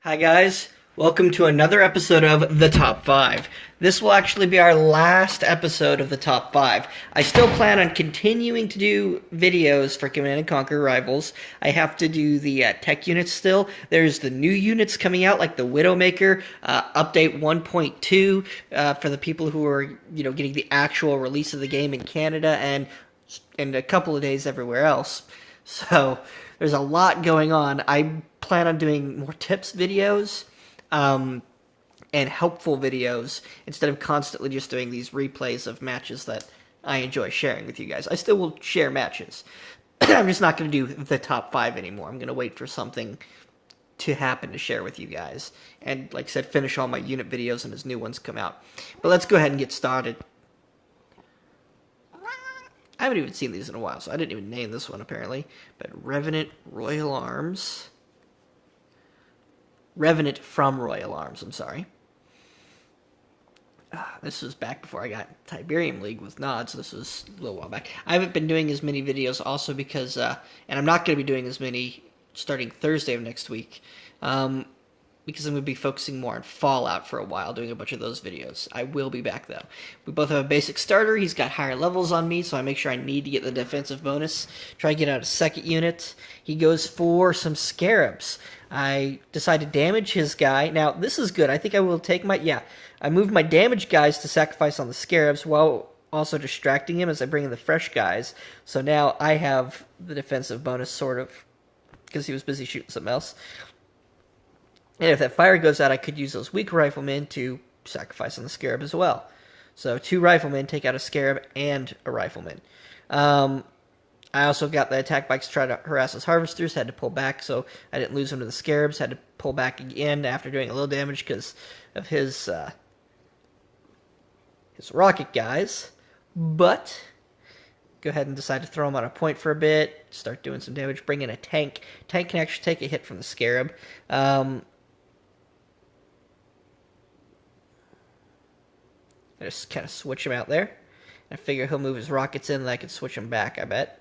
Hi guys, welcome to another episode of The Top 5. This will actually be our last episode of The Top 5. I still plan on continuing to do videos for Command & Conquer Rivals. I have to do the tech units still. There's the new units coming out, like the Widowmaker, update 1.2, for the people who are, getting the actual release of the game in Canada and in a couple of days everywhere else. So there's a lot going on. I plan on doing more tips videos and helpful videos instead of constantly just doing these replays of matches that I enjoy sharing with you guys. I still will share matches. I'm just not going to do the top 5 anymore. I'm going to wait for something to happen to share with you guys. And like I said, finish all my unit videos and as new ones come out. But let's go ahead and get started. I haven't even seen these in a while, so I didn't even name this one, apparently. But Revenant Royal Arms. Revenant from Royal Arms, I'm sorry. This was back before I got Tiberium League with Nod, so this was a little while back. I haven't been doing as many videos also because, and I'm not going to be doing as many starting Thursday of next week, because I'm going to be focusing more on Fallout for a while, doing a bunch of those videos. I will be back, though. We both have a basic starter. He's got higher levels on me, so I make sure I need to get the defensive bonus. Try to get out a second unit. He goes for some Scarabs. I decide to damage his guy. Now, this is good. I think I will take my... Yeah, I moved my damage guys to sacrifice on the Scarabs while also distracting him as I bring in the fresh guys. So now I have the defensive bonus, sort of, because he was busy shooting something else. And if that fire goes out, I could use those weak riflemen to sacrifice on the Scarab as well. So 2 riflemen take out a Scarab and a rifleman. I also got the attack bikes to try to harass his harvesters. Had to pull back so I didn't lose them to the Scarabs. Had to pull back again after doing a little damage because of his rocket guys. But go ahead and decide to throw him on a point for a bit. Start doing some damage. Bring in a tank. Tank can actually take a hit from the Scarab. I just kind of switch him out there. I figure he'll move his rockets in and I can switch him back, I bet.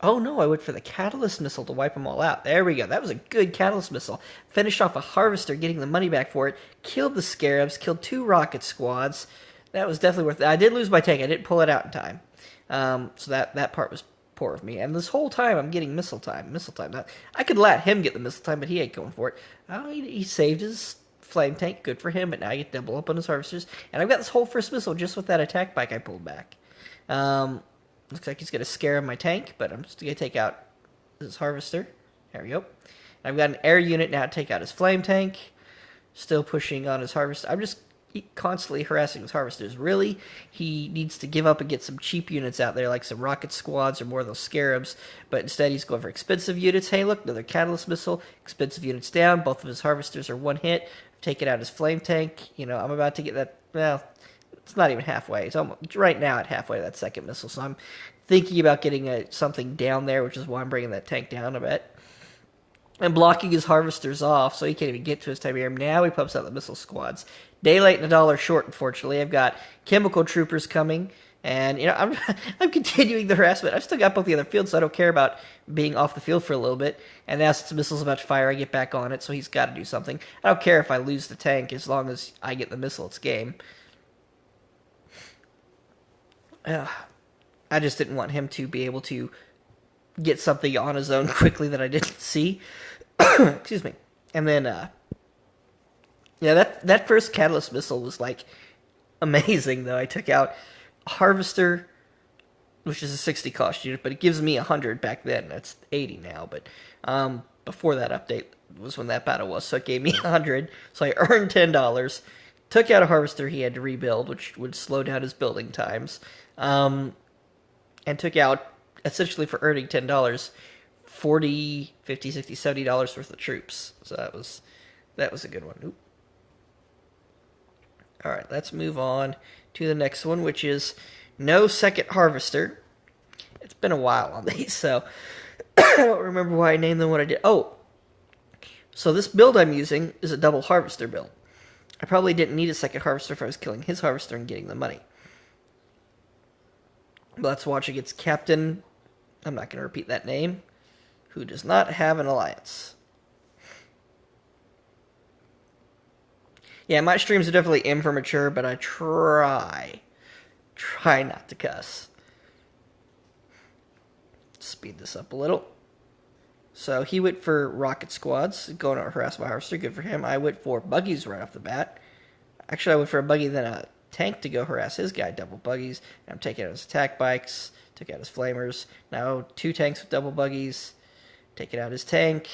Oh no, I went for the Catalyst Missile to wipe them all out. There we go. That was a good Catalyst Missile. Finished off a Harvester, getting the money back for it. Killed the Scarabs. Killed 2 rocket squads. That was definitely worth it. I did lose my tank. I didn't pull it out in time. So that part was poor of me. And this whole time, I'm getting missile time. Missile time. Now, I could let him get the missile time, but he ain't going for it. Oh, he saved his flame tank, good for him, but now I get double up on his harvesters. And I've got this whole first missile just with that attack bike I pulled back. Looks like he's going to scare my tank, but I'm just going to take out his harvester. There we go. And I've got an air unit now to take out his flame tank. Still pushing on his harvester. I'm just constantly harassing his harvesters. Really, he needs to give up and get some cheap units out there, like some rocket squads or more of those Scarabs, but instead he's going for expensive units. Hey, look, another Catalyst Missile. Expensive units down. Both of his harvesters are 1 hit. Taking out his flame tank. I'm about to get that... Well, it's not even halfway. It's almost right now at halfway to that second missile, so I'm thinking about getting something down there, which is why I'm bringing that tank down a bit. And blocking his harvesters off, so he can't even get to his Tiberium. Now he pumps out the missile squads. Daylight and $1 short, unfortunately. I've got chemical troopers coming, and I'm continuing the harassment. I've still got both the other fields, so I don't care about being off the field for a little bit. And now since the missile's about to fire, I get back on it, so he's got to do something. I don't care if I lose the tank, as long as I get the missile, it's game. I just didn't want him to be able to get something on his own quickly that I didn't see. Excuse me. And then, that first Catalyst Missile was, amazing, though. I took out a Harvester, which is a 60 cost unit, but it gives me 100 back then. That's 80 now, but before that update was when that battle was, so it gave me 100, so I earned $10. Took out a Harvester he had to rebuild, which would slow down his building times. And took out, essentially for earning $10, $40, $50, $60, $70 worth of troops. So that was a good one. Oop. Alright, let's move on to the next one, which is no second Harvester. It's been a while on these, so I don't remember why I named them what I did. Oh, so this build I'm using is a double Harvester build. I probably didn't need a second Harvester if I was killing his Harvester and getting the money. But let's watch against Captain, I'm not going to repeat that name, who does not have an alliance. Yeah, my streams are definitely immature, but I try not to cuss. Speed this up a little. So he went for rocket squads, going to harass my harvester. Good for him. I went for buggies right off the bat. Actually, I went for a buggy, then a tank to go harass his guy. Double buggies. I'm taking out his attack bikes. Took out his flamers. Now 2 tanks with double buggies. Taking out his tank.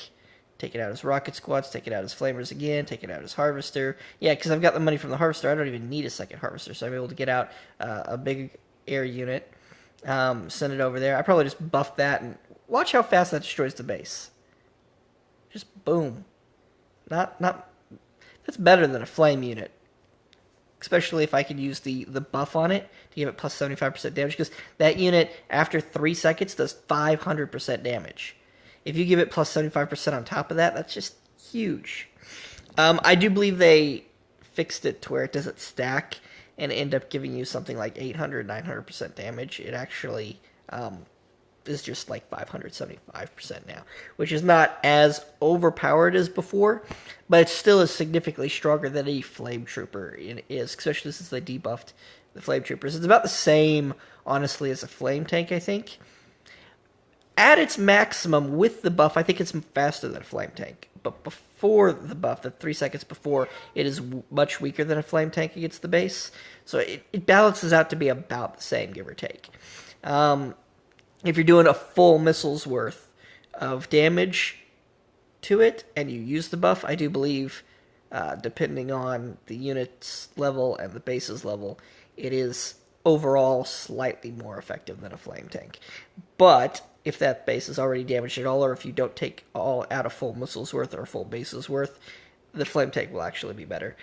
Taking out his rocket squads. Taking out his flamers again. Taking out his harvester. Yeah, because I've got the money from the harvester. I don't even need a second harvester, so I'm able to get out a big air unit. Send it over there. I probably just buff that and watch how fast that destroys the base. Just boom. Not. That's better than a flame unit. Especially if I could use the buff on it to give it plus 75% damage, because that unit, after 3 seconds, does 500% damage. If you give it plus 75% on top of that, that's just huge. I do believe they fixed it to where it doesn't stack and end up giving you something like 800, 900% damage. It actually is just like 575% now, which is not as overpowered as before, but it still is significantly stronger than a flame trooper is, especially since they debuffed the flame troopers. It's about the same, honestly, as a flame tank, I think. At its maximum with the buff, I think it's faster than a flame tank. But before the buff, the 3 seconds before, it is much weaker than a flame tank against the base. So it balances out to be about the same, give or take. If you're doing a full missile's worth of damage to it, and you use the buff, I do believe, depending on the unit's level and the base's level, it is overall slightly more effective than a flame tank. But if that base is already damaged at all, or if you don't take all out a full missile's worth or a full base's worth, the flame tank will actually be better.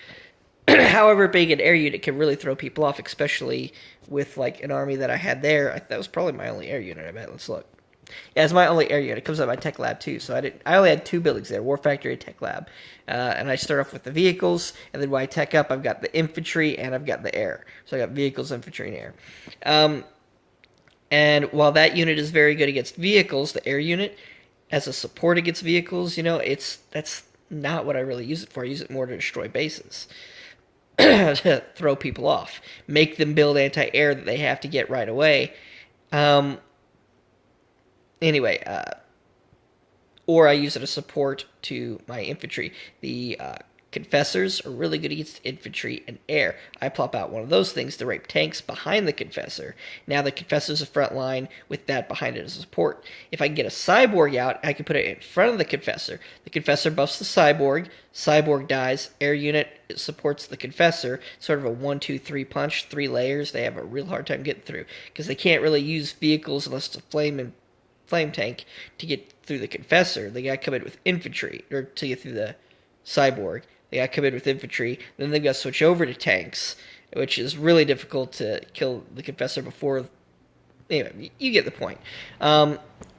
However, being an air unit can really throw people off, especially with like an army that I had there. That was probably my only air unit, I bet. Let's look. Yeah, it's my only air unit. It comes out of my tech lab too, so I only had 2 buildings there, War Factory, Tech Lab. And I start off with the vehicles, and then when I tech up, I've got the infantry, and I've got the air. So I got vehicles, infantry, and air. And while that unit is very good against vehicles, the air unit, as a support against vehicles, that's not what I really use it for. I use it more to destroy bases. To throw people off. Make them build anti-air that they have to get right away. Or I use it as support to my infantry. The Confessors are really good against infantry and air. I plop out one of those things to rape tanks behind the Confessor. Now the Confessor's a front line with that behind it as a support. If I can get a Cyborg out, I can put it in front of the Confessor. The Confessor buffs the Cyborg. Cyborg dies. Air unit supports the Confessor. Sort of a 1-2-3 punch, 3 layers. They have a real hard time getting through because they can't really use vehicles unless it's a flame tank to get through the Confessor. They got to come in with infantry or to get through the Cyborg. They got to come in with infantry. Then they've got to switch over to tanks, which is really difficult to kill the Confessor before. Anyway, you get the point.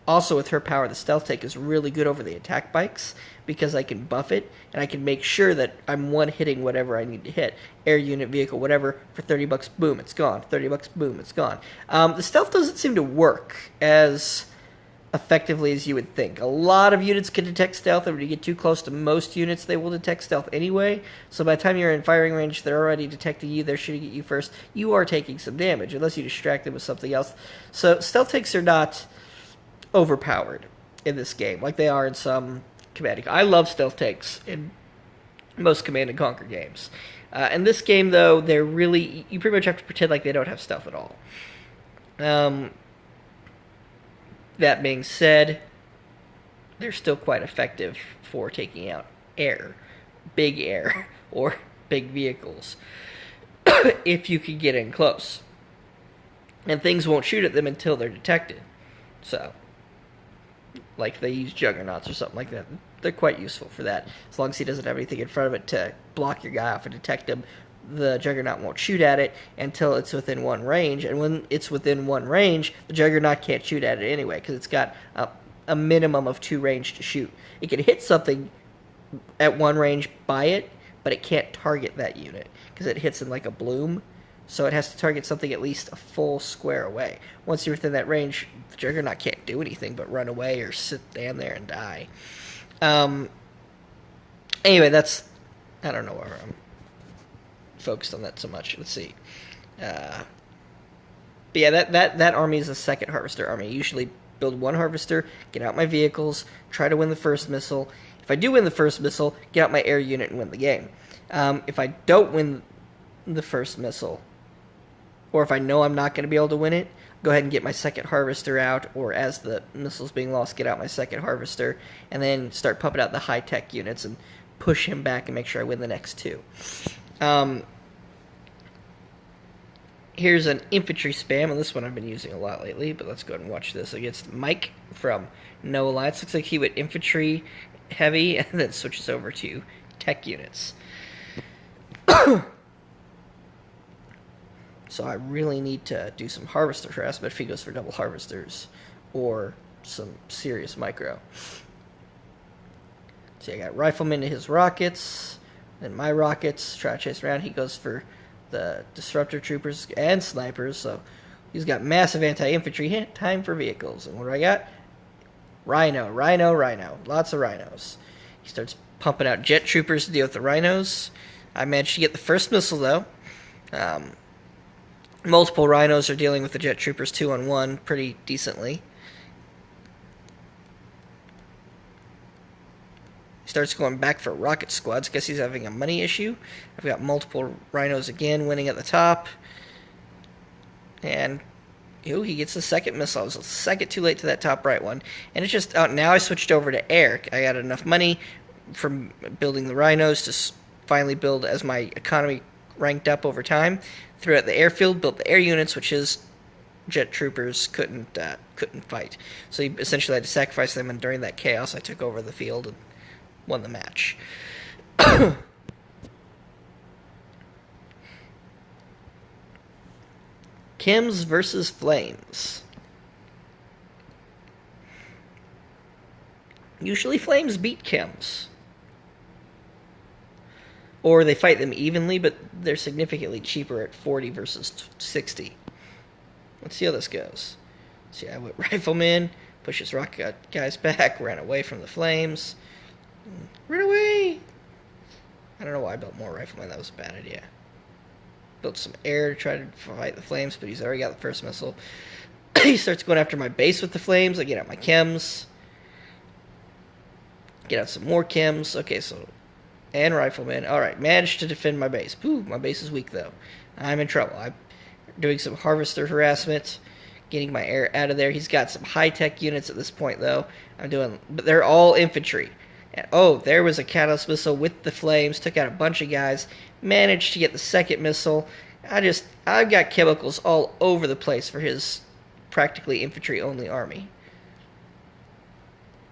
Also, with her power, the stealth tank is really good over the attack bikes because I can buff it and I can make sure that I'm one-hitting whatever I need to hit. Air unit, vehicle, whatever, for $30, boom, it's gone. $30, boom, it's gone. The stealth doesn't seem to work as effectively as you would think. A lot of units can detect stealth, and when you get too close to most units, they will detect stealth anyway. So by the time you're in firing range, they're already detecting you, they're shooting at you first. You are taking some damage, unless you distract them with something else. So stealth tanks are not overpowered in this game, like they are in some Command & Conquer. I love stealth tanks in most Command & Conquer games. In this game, though, you pretty much have to pretend like they don't have stealth at all. That being said, they're still quite effective for taking out big air, or big vehicles, if you can get in close. And things won't shoot at them until they're detected. So, like they use juggernauts or something like that. They're quite useful for that. As long as he doesn't have anything in front of it to block your guy off and detect him, the Juggernaut won't shoot at it until it's within 1 range. And when it's within 1 range, the Juggernaut can't shoot at it anyway, because it's got a minimum of 2 range to shoot. It can hit something at 1 range by it, but it can't target that unit, because it hits in like a bloom. So it has to target something at least a full square away. Once you're within that range, the Juggernaut can't do anything but run away or stand there and die. Anyway, I don't know where I'm focused on that so much. Let's see. But yeah, that army is a second harvester army. I usually build one harvester, get out my vehicles, try to win the first missile. If I do win the first missile, get out my air unit and win the game. If I don't win the first missile, or if I know I'm not going to be able to win it, go ahead and get my second harvester out, or as the missile's being lost, get out my second harvester, and then start pumping out the high-tech units and push him back and make sure I win the next two. Here's an infantry spam, and this one I've been using a lot lately, but let's go ahead and watch this against Mike from No Alliance. Looks like he went infantry heavy and then switches over to tech units. So I really need to do some harvester harassment if he goes for double harvesters or some serious micro. See, I got riflemen to his rockets, then my rockets, try to chase around. He goes for the disruptor troopers and snipers, so he's got massive anti-infantry. Time for vehicles. And what do I got? Rhino. Lots of rhinos. He starts pumping out jet troopers to deal with the rhinos. I managed to get the first missile, though. Multiple rhinos are dealing with the jet troopers 2-on-1 pretty decently. He starts going back for rocket squads. Guess he's having a money issue. I've got multiple rhinos again winning at the top. And he gets the second missile. I was a second too late to that top right one. And it's just, now I switched over to air. I got enough money from building the rhinos to finally build as my economy ranked up over time. Threw out the airfield, built the air units, which his jet troopers couldn't fight. So he essentially had to sacrifice them, and during that chaos, I took over the field and won the match. Chems versus Flames. Usually Flames beat Chems. Or they fight them evenly, but they're significantly cheaper at 40 versus 60. Let's see how this goes. See, I went Rifleman, pushes rocket guys back, ran away from the Flames. Run away! I don't know why I built more Riflemen, that was a bad idea. Built some air to try to fight the Flames, but he's already got the first missile. He starts going after my base with the Flames. I get out my chems. Get out some more chems. Okay, so... and riflemen. Alright, managed to defend my base. Ooh, my base is weak, though. I'm in trouble. I'm doing some harvester harassment, getting my air out of there. He's got some high-tech units at this point, though. But they're all infantry. And, there was a catalyst missile with the Flames. Took out a bunch of guys. Managed to get the second missile. I've got chemicals all over the place for his practically infantry-only army.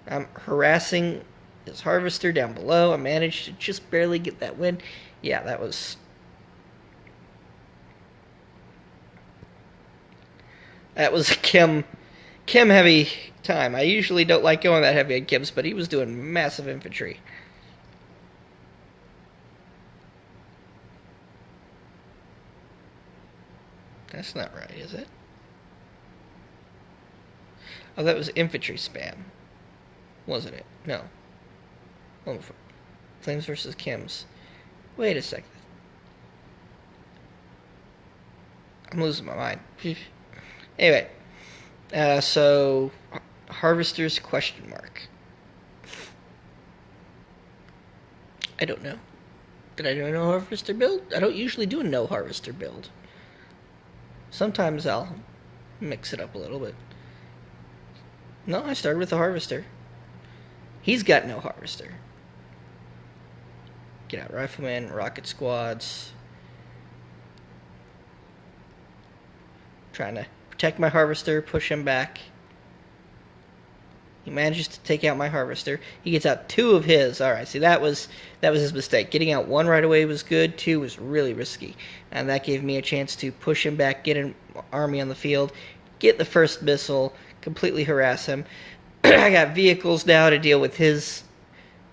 I'm harassing his harvester down below. I managed to just barely get that win. Yeah, that was... that was a chem-heavy time. I usually don't like going that heavy on chems, but he was doing massive infantry. That's not right, is it? Oh, that was infantry spam. Wasn't it? No. Oh, Flames versus chems. Wait a second. I'm losing my mind. Anyway. So... harvesters question mark. I don't know. Did I do a no harvester build? I don't usually do a no harvester build. Sometimes I'll mix it up a little bit. No, I started with a harvester. He's got no harvester. Get out riflemen, rocket squads. Trying to protect my harvester, push him back. He manages to take out my harvester. He gets out two of his. Alright, see, that was his mistake. Getting out one right away was good. Two was really risky. And that gave me a chance to push him back, get an army on the field, get the first missile, completely harass him. I got vehicles now to deal with his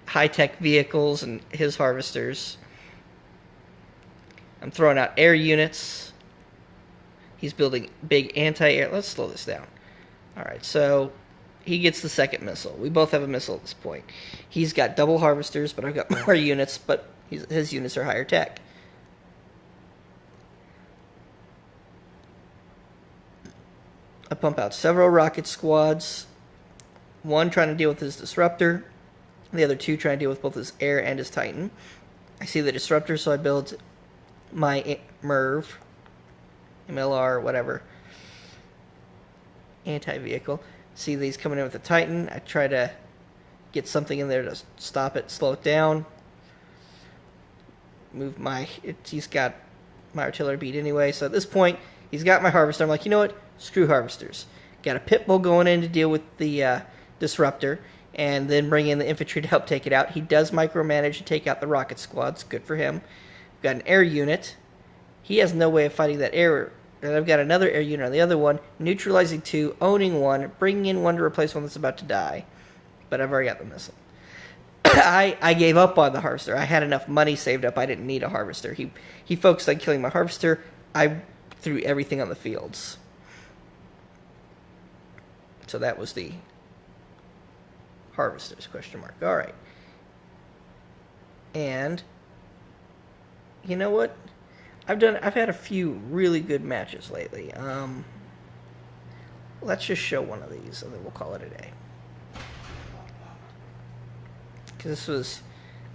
high-tech vehicles and his harvesters. I'm throwing out air units. He's building big anti-air... Let's slow this down. Alright, so... he gets the second missile. We both have a missile at this point. He's got double harvesters, but I've got more units, but his units are higher tech. I pump out several rocket squads. One trying to deal with his disruptor. The other two trying to deal with both his air and his Titan. I see the disruptor, so I build my MIRV, MLR, whatever, anti-vehicle. See these coming in with the Titan. I try to get something in there to stop it, slow it down. Move my... he's got my artillery beat anyway, so at this point, he's got my harvester. I'm like, you know what? Screw harvesters. Got a pit bull going in to deal with the disruptor, and then bring in the infantry to help take it out. He does micromanage to take out the rocket squads. Good for him. Got an air unit. He has no way of fighting that air. And I've got another air unit on the other one, neutralizing two, owning one, bringing in one to replace one that's about to die. But I've already got the missile. I gave up on the harvester. I had enough money saved up. I didn't need a harvester. He focused on killing my harvester. I threw everything on the fields. So that was the harvesters, question mark. All right. And you know what? I've had a few really good matches lately. Let's just show one of these, and then we'll call it a day. Because this was...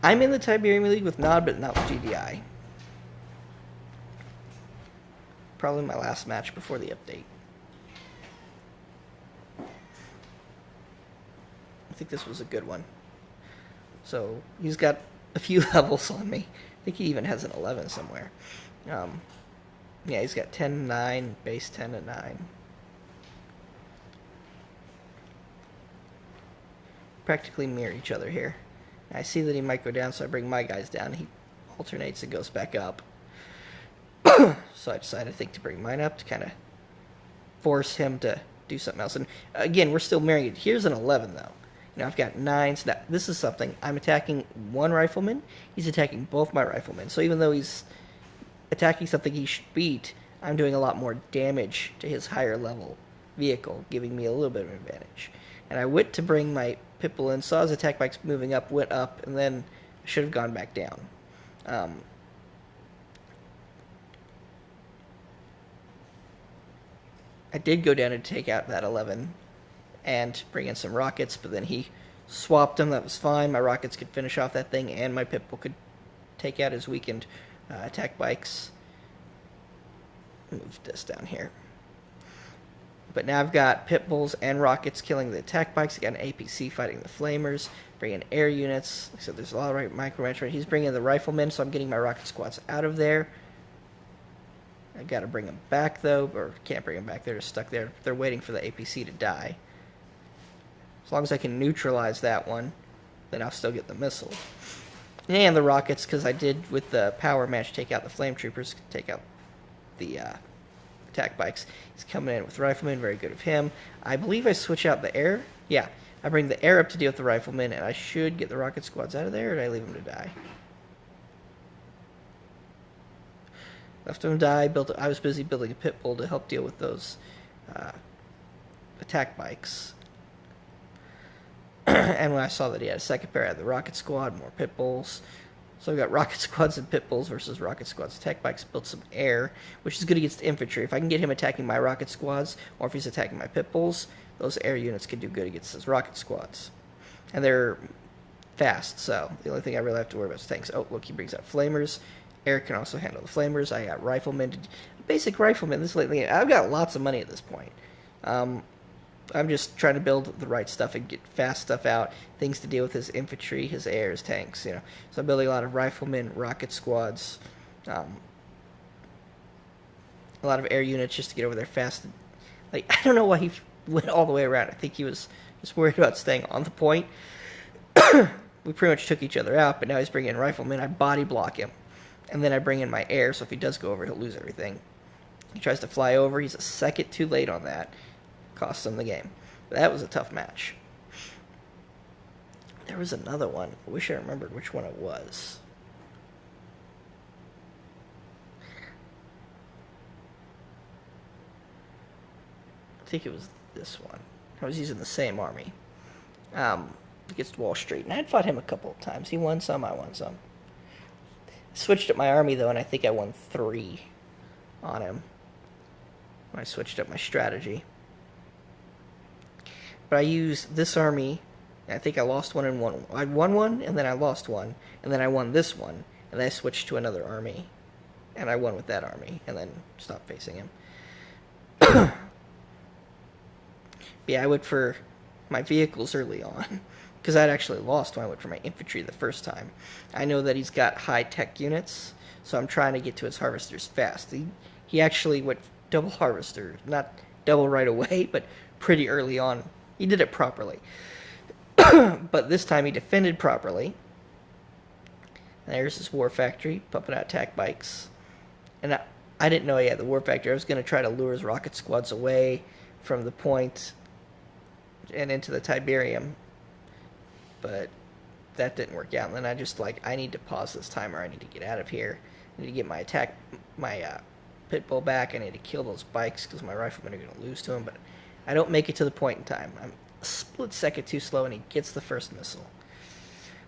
I'm in the Tiberium League with Nod, but not with GDI. Probably my last match before the update. I think this was a good one. So, he's got a few levels on me. I think he even has an 11 somewhere. Yeah, he's got 10 and 9, base 10 and 9. Practically mirror each other here. I see that he might go down, so I bring my guys down. He alternates and goes back up. So I decided, I think, to bring mine up to kind of force him to do something else. And again, we're still mirroring it. Here's an 11, though. You know, I've got 9. So now, this is something. I'm attacking one rifleman. He's attacking both my riflemen. So even though he's attacking something he should beat, I'm doing a lot more damage to his higher level vehicle, giving me a little bit of an advantage. And I went to bring my Pitbull in, saw his attack bikes moving up, went up, and then should have gone back down. I did go down and take out that 11 and bring in some rockets, but then he swapped them. That was fine. My rockets could finish off that thing, and my Pitbull could take out his weakened attack bikes. Move this down here. But now I've got pit bulls and rockets killing the attack bikes. I've got an APC fighting the flamers, bringing air units. Like I said, there's a lot of micromanagement. He's bringing the riflemen, so I'm getting my rocket squads out of there. I've got to bring them back, though, or can't bring them back. They're just stuck there. They're waiting for the APC to die. As long as I can neutralize that one, then I'll still get the missile. And the rockets, because I did, with the power match, take out the flame troopers, take out the attack bikes. He's coming in with riflemen, very good of him. I believe I switch out the air. Yeah, I bring the air up to deal with the riflemen, and I should get the rocket squads out of there, or did I leave them to die? Left them to die. I was busy building a pit bull to help deal with those attack bikes. And when I saw that he had a second pair, I had the rocket squad, more pit bulls. So I've got rocket squads and pit bulls versus rocket squads. Attack bikes built some air, which is good against infantry. If I can get him attacking my rocket squads, or if he's attacking my pit bulls, those air units can do good against his rocket squads. And they're fast, so the only thing I really have to worry about is tanks. Oh, look, he brings out flamers. Air can also handle the flamers. I got riflemen. Basic riflemen. This lately, I've got lots of money at this point. I'm just trying to build the right stuff and get fast stuff out, things to deal with his infantry, his air, his tanks, you know. So I'm building a lot of riflemen, rocket squads, a lot of air units just to get over there fast. Like, I don't know why he went all the way around. I think he was just worried about staying on the point. We pretty much took each other out, but now he's bringing in riflemen. I body block him, and then I bring in my air, so if he does go over, he'll lose everything. He tries to fly over. He's a second too late on that. Cost him the game. But that was a tough match. There was another one. I wish I remembered which one it was. I think it was this one. I was using the same army against Wall Street. And I had fought him a couple of times. He won some, I won some. Switched up my army, though, and I think I won 3 on him. I switched up my strategy. but I used this army. I think I lost one and won. I won one, and then I lost one, and then I won this one, and then I switched to another army, and I won with that army, and then stopped facing him. Yeah, I went for my vehicles early on, because I'd actually lost when I went for my infantry the first time. I know that he's got high-tech units, so I'm trying to get to his harvesters fast. He actually went double harvester, not double right away, but pretty early on. He did it properly. But this time he defended properly. There's his war factory, pumping out attack bikes. And I didn't know he had the war factory. I was going to try to lure his rocket squads away from the point and into the Tiberium, but that didn't work out. And then I just I need to pause this timer. I need to get out of here. I need to get my pit bull back. I need to kill those bikes because my riflemen are going to lose to him. But I don't make it to the point in time. I'm a split second too slow, and he gets the first missile,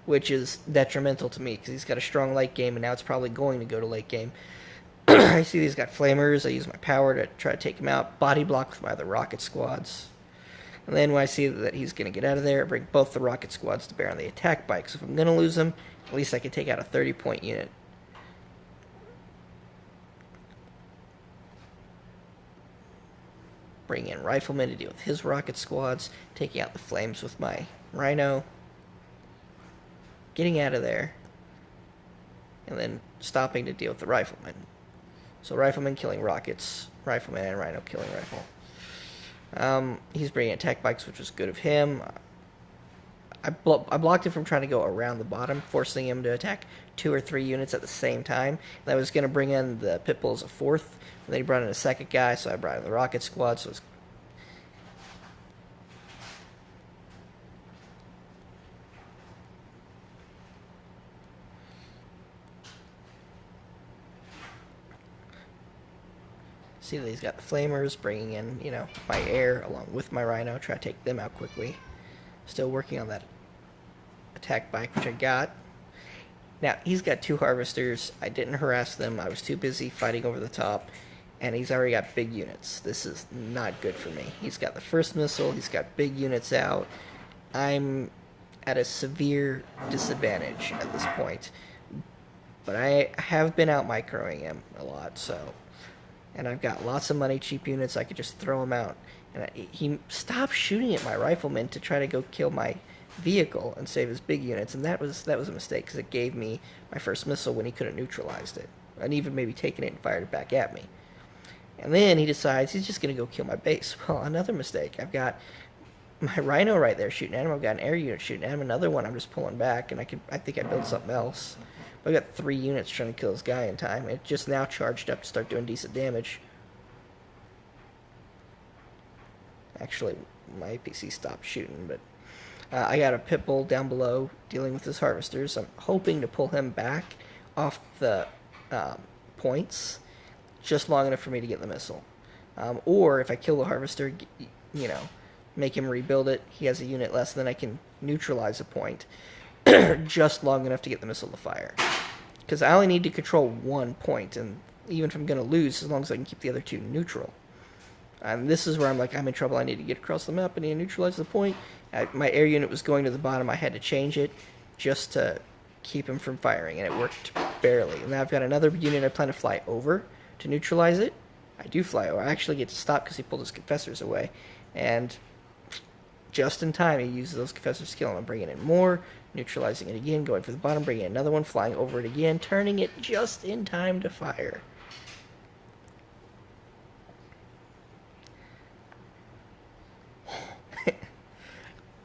which is detrimental to me because he's got a strong late game, and now it's probably going to go to late game. I see he's got flamers. I use my power to try to take him out. Body block with my other rocket squads. And then when I see that he's going to get out of there, I bring both the rocket squads to bear on the attack bikes. If I'm going to lose him, at least I can take out a 30-point unit. Bring in riflemen to deal with his rocket squads. Taking out the flames with my Rhino. Getting out of there. And then stopping to deal with the riflemen. So riflemen killing rockets. Rifleman and Rhino killing rifle. He's bringing attack bikes, which was good of him. I blocked him from trying to go around the bottom, forcing him to attack 2 or 3 units at the same time. And I was going to bring in the pit bull as a 4th. And then he brought in a 2nd guy, so I brought in the rocket squad. So see that he's got the flamers, bringing in, my air along with my Rhino, try to take them out quickly. Still working on that attack bike, which I got. Now, he's got 2 harvesters. I didn't harass them. I was too busy fighting over the top, and he's already got big units. This is not good for me. He's got the first missile. He's got big units out. I'm at a severe disadvantage at this point. But I have been out microing him a lot, so... And I've got lots of money, cheap units. I could just throw him out. And he stopped shooting at my riflemen to try to go kill my vehicle and save his big units. And that was a mistake because it gave me my first missile when he could have neutralized it. And even maybe taken it and fired it back at me. And then he decides he's just going to go kill my base. Well, another mistake. I've got my Rhino right there shooting at him. I've got an air unit shooting at him. Another one I'm just pulling back. And I think I built something else. But I got 3 units trying to kill this guy in time. It just now charged up to start doing decent damage. Actually, my APC stopped shooting, but I got a pit bull down below dealing with his harvesters. I'm hoping to pull him back off the points just long enough for me to get the missile. Or if I kill the harvester, make him rebuild it. He has a unit less, then I can neutralize a point. Just long enough to get the missile to fire. Because I only need to control 1 point, and even if I'm going to lose, as long as I can keep the other 2 neutral. And this is where I'm in trouble. I need to get across the map, I need to neutralize the point. My air unit was going to the bottom. I had to change it just to keep him from firing, and it worked barely. And now I've got another unit I plan to fly over to neutralize it. I do fly over. I actually get to stop because he pulled his confessors away. And just in time, he uses those confessors to kill him. I'm bringing in more, neutralizing it again, going for the bottom, bringing in another one, flying over it again, turning it just in time to fire.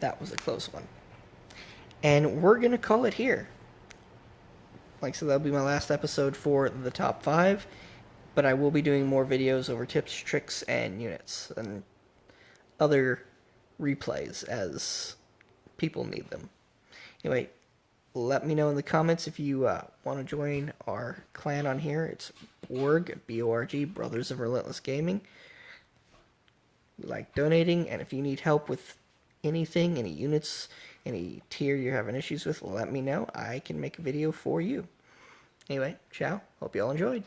That was a close one. And we're going to call it here. Like I said, that'll be my last episode for the top 5. But I will be doing more videos over tips, tricks, and units. And other replays as people need them. Anyway, let me know in the comments if you want to join our clan on here. It's Borg, B-O-R-G, Brothers of Relentless Gaming. We like donating, and if you need help with anything, any units, any tier you're having issues with, let me know. I can make a video for you. Anyway, ciao. Hope you all enjoyed.